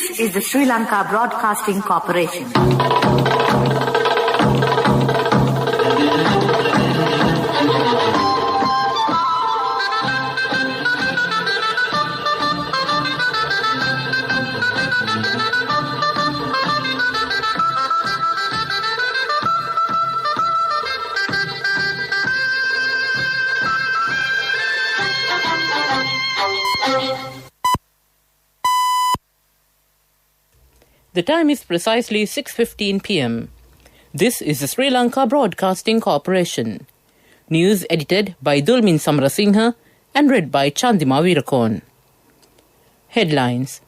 This is the Sri Lanka Broadcasting Corporation. The time is precisely 6:15 p.m. This is the Sri Lanka Broadcasting Corporation. News edited by Dulmin Samrasinghe and read by Chandima Veerakorn. Headlines.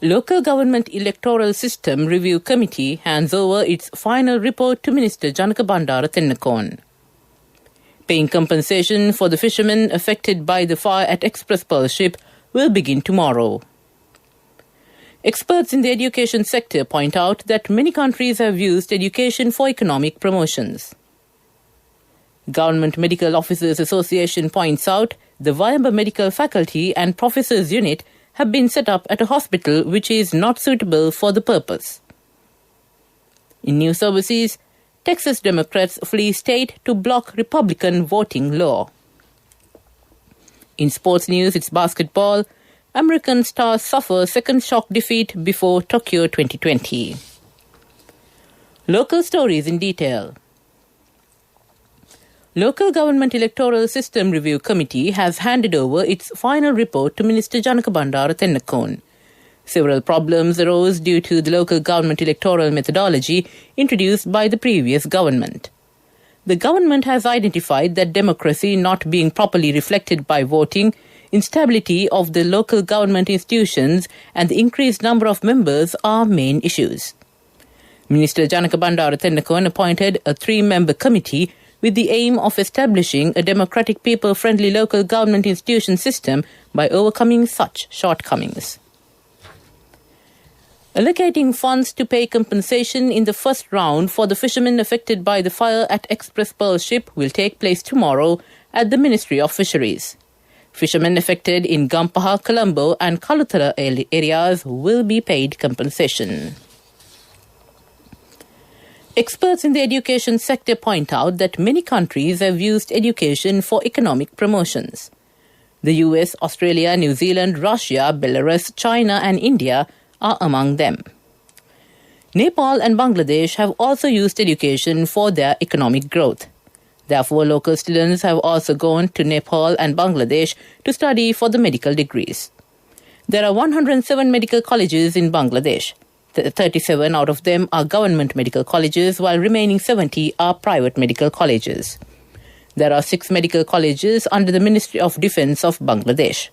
Local Government Electoral System Review Committee hands over its final report to Minister Janaka Bandara Tennakoon. Paying compensation for the fishermen affected by the fire at Express Pearl ship will begin tomorrow. Experts in the education sector point out that many countries have used education for economic promotions. Government Medical Officers Association points out the Wayamba Medical Faculty and Professors Unit have been set up at a hospital which is not suitable for the purpose. In news overseas, Texas Democrats flee state to block Republican voting law. In sports news, it's basketball. American stars suffer second shock defeat before Tokyo 2020. Local stories in detail. Local Government Electoral System Review Committee has handed over its final report to Minister Janaka Bandara Tennakoon. Several problems arose due to the local government electoral methodology introduced by the previous government. The government has identified that democracy not being properly reflected by voting, instability of the local government institutions and the increased number of members are main issues. Minister Janaka Bandara Tennakoon appointed a 3-member committee with the aim of establishing a democratic people-friendly local government institution system by overcoming such shortcomings. Allocating funds to pay compensation in the first round for the fishermen affected by the fire at Express Pearl ship will take place tomorrow at the Ministry of Fisheries. Fishermen affected in Gampaha, Colombo and Kalutara areas will be paid compensation. Experts in the education sector point out that many countries have used education for economic promotions. The US, Australia, New Zealand, Russia, Belarus, China and India are among them. Nepal and Bangladesh have also used education for their economic growth. Therefore, local students have also gone to Nepal and Bangladesh to study for the medical degrees. There are 107 medical colleges in Bangladesh. 37 out of them are government medical colleges, while remaining 70 are private medical colleges. There are 6 medical colleges under the Ministry of Defence of Bangladesh.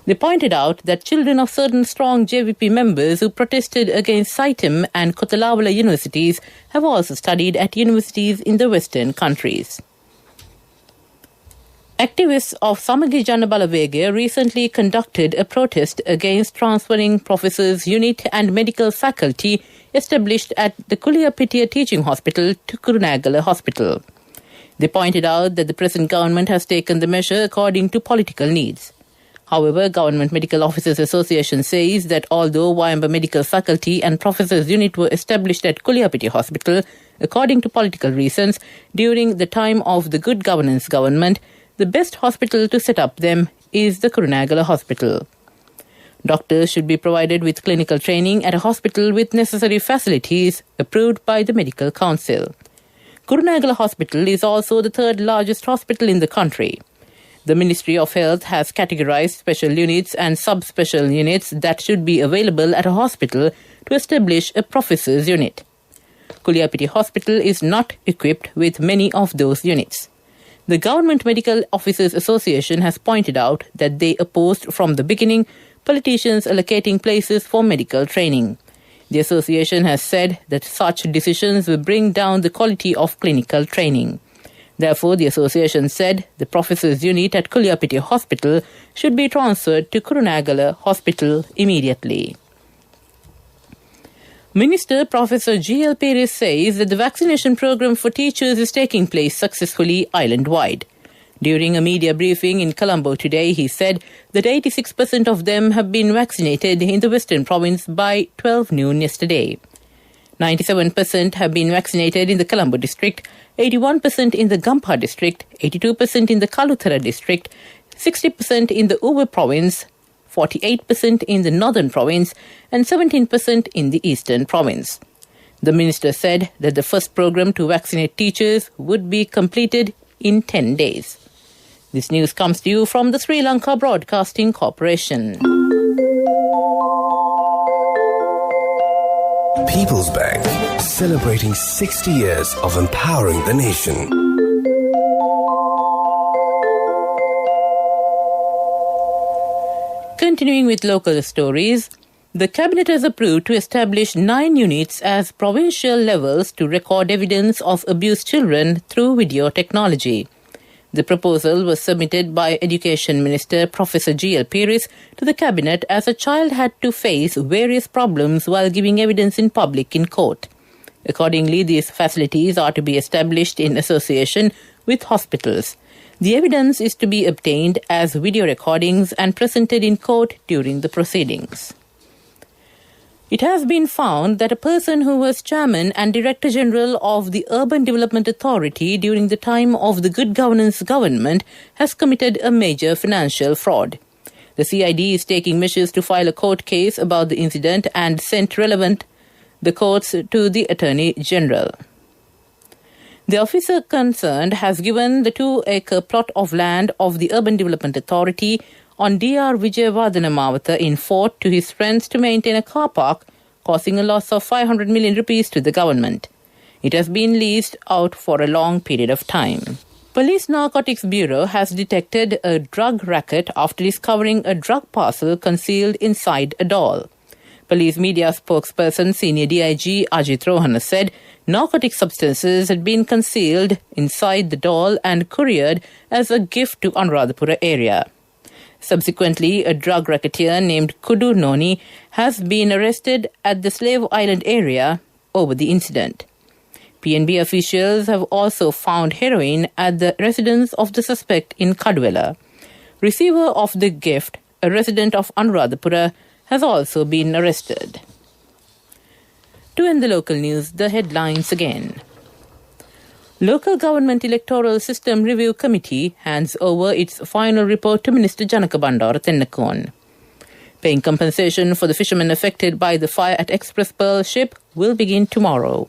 They pointed out that children of certain strong JVP members who protested against Saitam and Kotalawala universities have also studied at universities in the Western countries. Activists of Samagi Jana Balawega recently conducted a protest against transferring Professors Unit and Medical Faculty established at the Kuliyapitiya Teaching Hospital to Kurunagala Hospital. They pointed out that the present government has taken the measure according to political needs. However, Government Medical Officers Association says that although Wayamba Medical Faculty and Professors Unit were established at Kuliyapitiya Hospital, according to political reasons, during the time of the Good Governance government, the best hospital to set up them is the Kurunagala Hospital. Doctors should be provided with clinical training at a hospital with necessary facilities approved by the Medical Council. Kurunagala Hospital is also the 3rd largest hospital in the country. The Ministry of Health has categorized special units and subspecial units that should be available at a hospital to establish a professor's unit. Kuliyapitiya Hospital is not equipped with many of those units. The Government Medical Officers Association has pointed out that they opposed from the beginning politicians allocating places for medical training. The association has said that such decisions will bring down the quality of clinical training. Therefore, the association said the Professors Unit at Kuliyapitiya Hospital should be transferred to Kurunagala Hospital immediately. Minister Professor G.L. Perez says that the vaccination program for teachers is taking place successfully island-wide. During a media briefing in Colombo today, he said that 86% of them have been vaccinated in the Western Province by 12 noon yesterday. 97% have been vaccinated in the Colombo district, 81% in the Gampha district, 82% in the Kaluthara district, 60% in the Uwe province, 48% in the Northern province, and 17% in the Eastern province. The minister said that the first program to vaccinate teachers would be completed in 10 days. This news comes to you from the Sri Lanka Broadcasting Corporation. People's Bank, celebrating 60 years of empowering the nation. Continuing with local stories, the Cabinet has approved to establish 9 units as provincial levels to record evidence of abused children through video technology. The proposal was submitted by Education Minister Professor G.L. Peiris to the Cabinet as a child had to face various problems while giving evidence in public in court. Accordingly, these facilities are to be established in association with hospitals. The evidence is to be obtained as video recordings and presented in court during the proceedings. It has been found that a person who was Chairman and Director General of the Urban Development Authority during the time of the Good Governance government has committed a major financial fraud. The CID is taking measures to file a court case about the incident and sent the courts to the Attorney General. The officer concerned has given the 2-acre plot of land of the Urban Development Authority on Dr. Vijayavardhana Mawatha in Fort to his friends to maintain a car park, causing a loss of 500 million rupees to the government. It has been leased out for a long period of time. Police Narcotics Bureau has detected a drug racket after discovering a drug parcel concealed inside a doll. Police media spokesperson Senior DIG Ajit Rohana said narcotic substances had been concealed inside the doll and couriered as a gift to Anuradhapura area. Subsequently, a drug racketeer named Kudu Noni has been arrested at the Slave Island area over the incident. PNB officials have also found heroin at the residence of the suspect in Kadwela. Receiver of the gift, a resident of Anuradhapura, has also been arrested. To end the local news, the headlines again. Local Government Electoral System Review Committee hands over its final report to Minister Janaka Bandara Tennakon. Paying compensation for the fishermen affected by the fire at Express Pearl ship will begin tomorrow.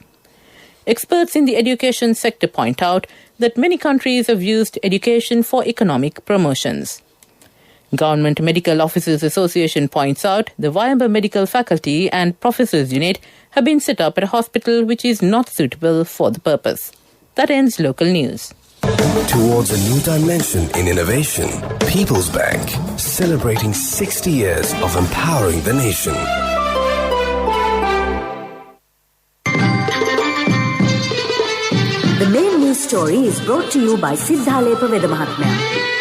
Experts in the education sector point out that many countries have used education for economic promotions. Government Medical Officers Association points out the Vayamba Medical Faculty and Professors Unit have been set up at a hospital which is not suitable for the purpose. That ends local news. Towards a new dimension in innovation, People's Bank, celebrating 60 years of empowering the nation. The main news story is brought to you by Siddhalepa Vedamahatmya.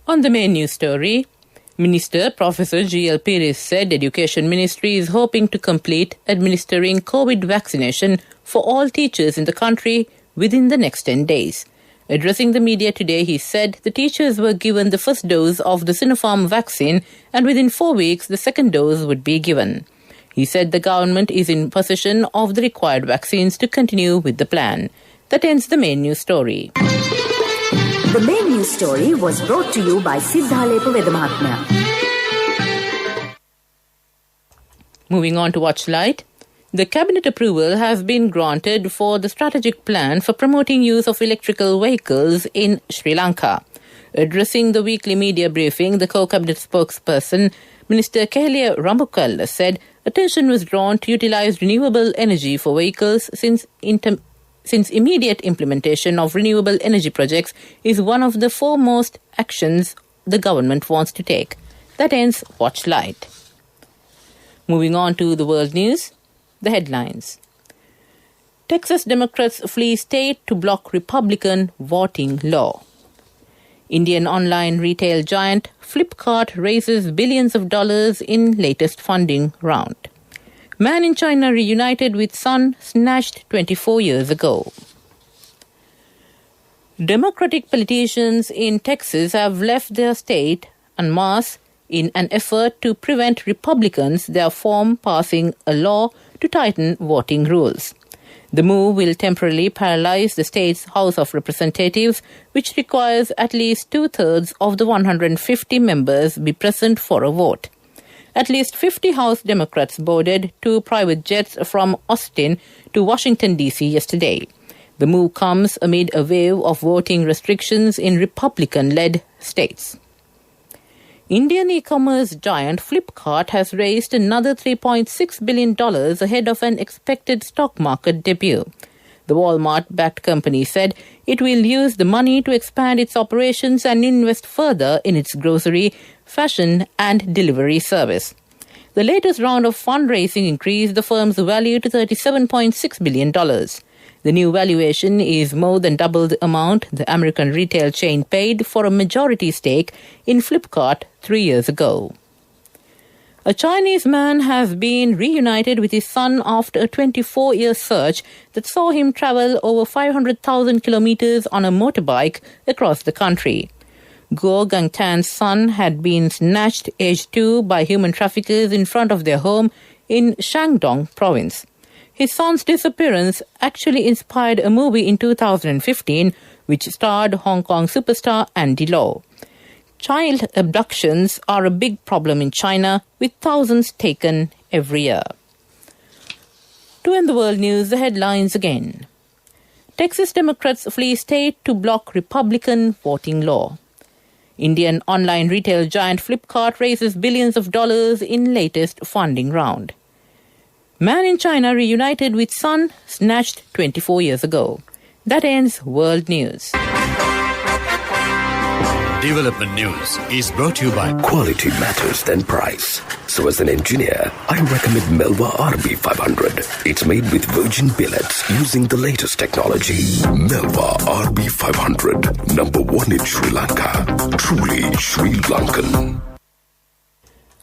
On the main news story, Minister Professor G.L. Peiris said Education Ministry is hoping to complete administering COVID vaccination for all teachers in the country within the next 10 days. Addressing the media today, he said the teachers were given the first dose of the Sinopharm vaccine and within 4 weeks the second dose would be given. He said the government is in possession of the required vaccines to continue with the plan. That ends the main news story. The main news story was brought to you by Siddhalepa Vedamahatmya. Moving on to Watch Light. The Cabinet approval has been granted for the strategic plan for promoting use of electrical vehicles in Sri Lanka. Addressing the weekly media briefing, the co-cabinet spokesperson, Minister Kehelia Rambukalla, said attention was drawn to utilize renewable energy for vehicles since immediate implementation of renewable energy projects is one of the foremost actions the government wants to take. That ends Watch Light. Moving on to the world news, the headlines. Texas Democrats flee state to block Republican voting law. Indian online retail giant Flipkart raises billions of dollars in latest funding round. Man in China reunited with son snatched 24 years ago. Democratic politicians in Texas have left their state en masse in an effort to prevent Republicans from passing a law to tighten voting rules. The move will temporarily paralyze the state's House of Representatives, which requires at least 2/3 of the 150 members be present for a vote. At least 50 House Democrats boarded 2 private jets from Austin to Washington, D.C. yesterday. The move comes amid a wave of voting restrictions in Republican-led states. Indian e-commerce giant Flipkart has raised another $3.6 billion ahead of an expected stock market debut. The Walmart-backed company said it will use the money to expand its operations and invest further in its grocery, fashion and delivery service. The latest round of fundraising increased the firm's value to $37.6 billion. The new valuation is more than double the amount the American retail chain paid for a majority stake in Flipkart 3 years ago. A Chinese man has been reunited with his son after a 24-year search that saw him travel over 500,000 kilometers on a motorbike across the country. Guo Gangtan's son had been snatched aged 2 by human traffickers in front of their home in Shandong province. His son's disappearance actually inspired a movie in 2015 which starred Hong Kong superstar Andy Lau. Child abductions are a big problem in China, with thousands taken every year. To end the world news, the headlines again. Texas Democrats flee state to block Republican voting law. Indian online retail giant Flipkart raises billions of dollars in latest funding round. Man in China reunited with son snatched 24 years ago. That ends World News. Development News is brought to you by Quality matters than price. So as an engineer, I recommend Melva RB500. It's made with virgin billets using the latest technology. Melva RB500, number 1 in Sri Lanka. Truly Sri Lankan.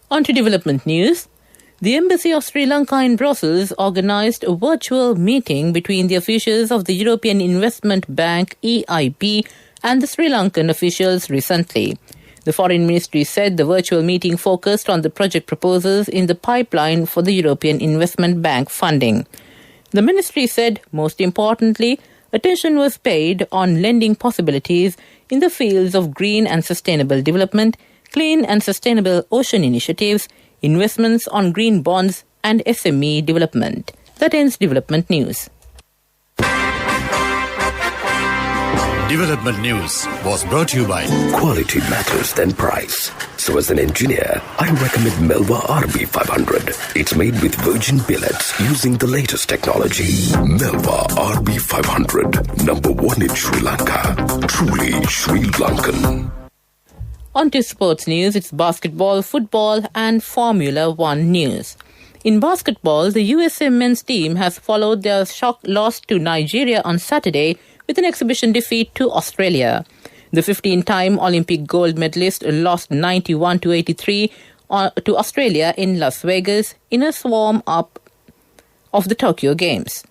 On to development news. The Embassy of Sri Lanka in Brussels organised a virtual meeting between the officials of the European Investment Bank, EIB, and the Sri Lankan officials recently. The Foreign Ministry said the virtual meeting focused on the project proposals in the pipeline for the European Investment Bank funding. The ministry said, most importantly, attention was paid on lending possibilities in the fields of green and sustainable development, clean and sustainable ocean initiatives, investments on green bonds and SME development. That ends Development News. Development News was brought to you by Quality matters than price. So as an engineer, I recommend Melva RB500. It's made with virgin billets using the latest technology. Melva RB500, number 1 in Sri Lanka. Truly Sri Lankan. On to sports news, it's basketball, football and Formula One news. In basketball, the USA men's team has followed their shock loss to Nigeria on Saturday with an exhibition defeat to Australia. The 15-time Olympic gold medalist lost 91-83 to Australia in Las Vegas in a swarm-up of the Tokyo Games.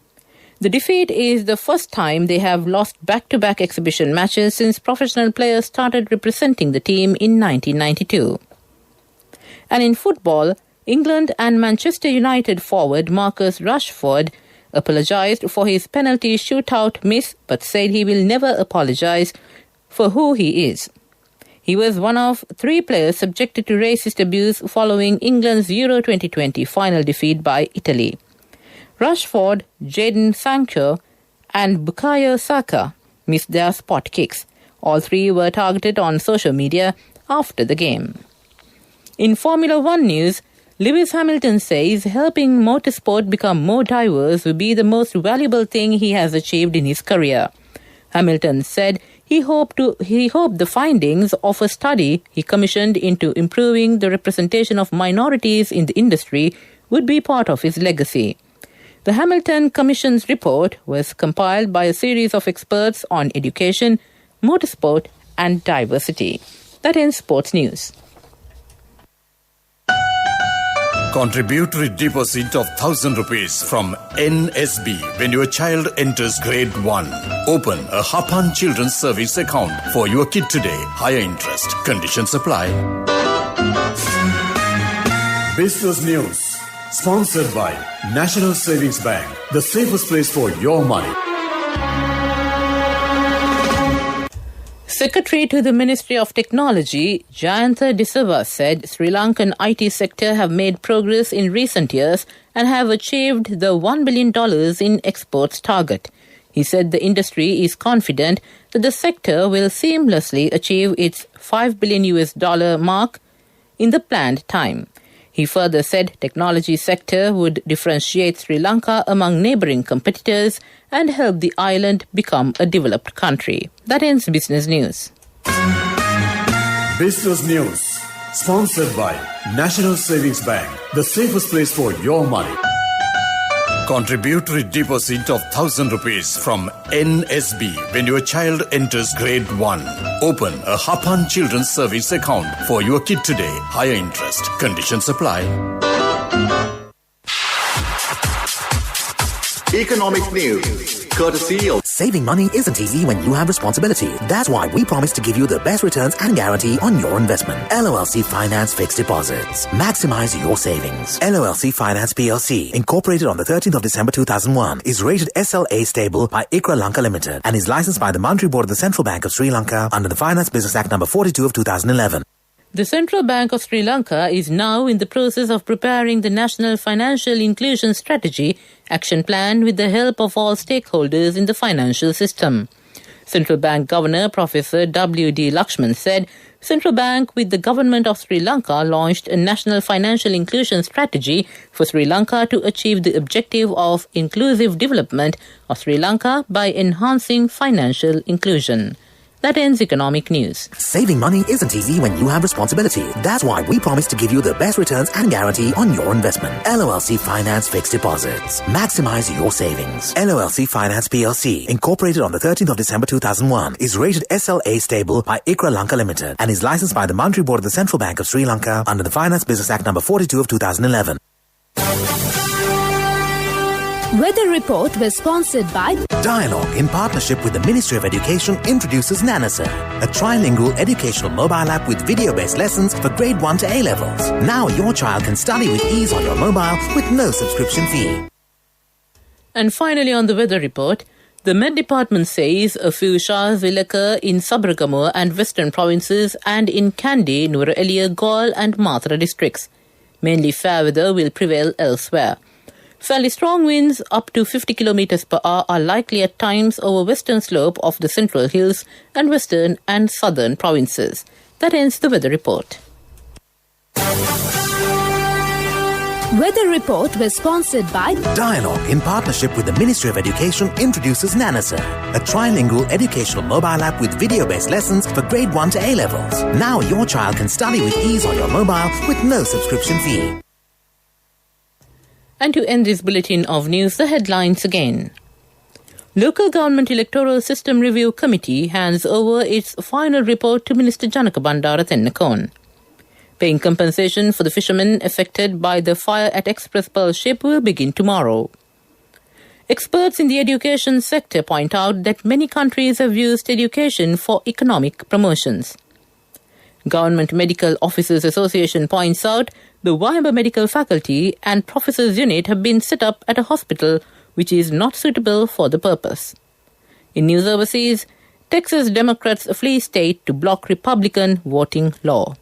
The defeat is the first time they have lost back-to-back exhibition matches since professional players started representing the team in 1992. And in football, England and Manchester United forward Marcus Rashford apologised for his penalty shootout miss but said he will never apologise for who he is. He was one of 3 players subjected to racist abuse following England's Euro 2020 final defeat by Italy. Rashford, Jadon Sancho and Bukayo Saka missed their spot kicks. All 3 were targeted on social media after the game. In Formula One news, Lewis Hamilton says helping motorsport become more diverse will be the most valuable thing he has achieved in his career. Hamilton said he hoped the findings of a study he commissioned into improving the representation of minorities in the industry would be part of his legacy. The Hamilton Commission's report was compiled by a series of experts on education, motorsport and diversity. That ends sports news. Contributory deposit of 1,000 rupees from NSB when your child enters grade 1. Open a Hapan Children's Service account for your kid today. Higher interest. Conditions apply. Business News. Sponsored by National Savings Bank. The safest place for your money. Secretary to the Ministry of Technology, Jayantha Disava, said Sri Lankan IT sector have made progress in recent years and have achieved the $1 billion in exports target. He said the industry is confident that the sector will seamlessly achieve its $5 billion mark in the planned time. He further said technology sector would differentiate Sri Lanka among neighbouring competitors and help the island become a developed country. That ends Business News. Business News. Sponsored by National Savings Bank. The safest place for your money. Contributory deposit of 1,000 rupees from NSB when your child enters grade 1. Open a Hapan Children's Service account for your kid today. Higher interest. Conditions apply. Economic news, courtesy of Saving money isn't easy when you have responsibility. That's why we promise to give you the best returns and guarantee on your investment. LOLC Finance Fixed Deposits. Maximize your savings. LOLC Finance PLC, incorporated on the 13th of December 2001, is rated SLA stable by ICRA Lanka Limited and is licensed by the Monetary Board of the Central Bank of Sri Lanka under the Finance Business Act number 42 of 2011. The Central Bank of Sri Lanka is now in the process of preparing the National Financial Inclusion Strategy action plan with the help of all stakeholders in the financial system. Central Bank Governor Professor W.D. Lakshman said Central Bank with the Government of Sri Lanka launched a National Financial Inclusion Strategy for Sri Lanka to achieve the objective of inclusive development of Sri Lanka by enhancing financial inclusion. That ends Economic News. Saving money isn't easy when you have responsibility. That's why we promise to give you the best returns and guarantee on your investment. LOLC Finance Fixed Deposits. Maximize your savings. LOLC Finance PLC, incorporated on the 13th of December 2001, is rated SLA stable by ICRA Lanka Limited and is licensed by the Monetary Board of the Central Bank of Sri Lanka under the Finance Business Act number 42 of 2011. Weather report was sponsored by Dialogue, in partnership with the Ministry of Education, introduces Nanasa, a trilingual educational mobile app with video-based lessons for grade 1 to A-levels. Now your child can study with ease on your mobile with no subscription fee. And finally on the weather report, the Met Department says a few showers will occur in Sabaragamuwa and Western provinces and in Kandy, Nuwara Galle and Mathura districts. Mainly fair weather will prevail elsewhere. Fairly strong winds up to 50 km per hour are likely at times over western slope of the Central Hills and western and southern provinces. That ends the weather report. Weather report was sponsored by Dialogue, in partnership with the Ministry of Education, introduces Nanasa, a trilingual educational mobile app with video-based lessons for grade 1 to A-levels. Now your child can study with ease on your mobile with no subscription fee. And to end this bulletin of news, the headlines again. Local Government Electoral System Review Committee hands over its final report to Minister Janaka Bandara Tennakon. Paying compensation for the fishermen affected by the fire at Express Pearl ship will begin tomorrow. Experts in the education sector point out that many countries have used education for economic promotions. Government Medical Officers Association points out the Wahimba Medical Faculty and Professors Unit have been set up at a hospital which is not suitable for the purpose. In news overseas, Texas Democrats flee state to block Republican voting law.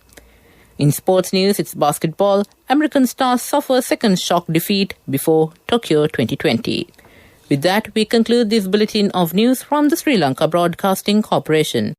In sports news, it's basketball. American stars suffer second shock defeat before Tokyo 2020. With that, we conclude this bulletin of news from the Sri Lanka Broadcasting Corporation.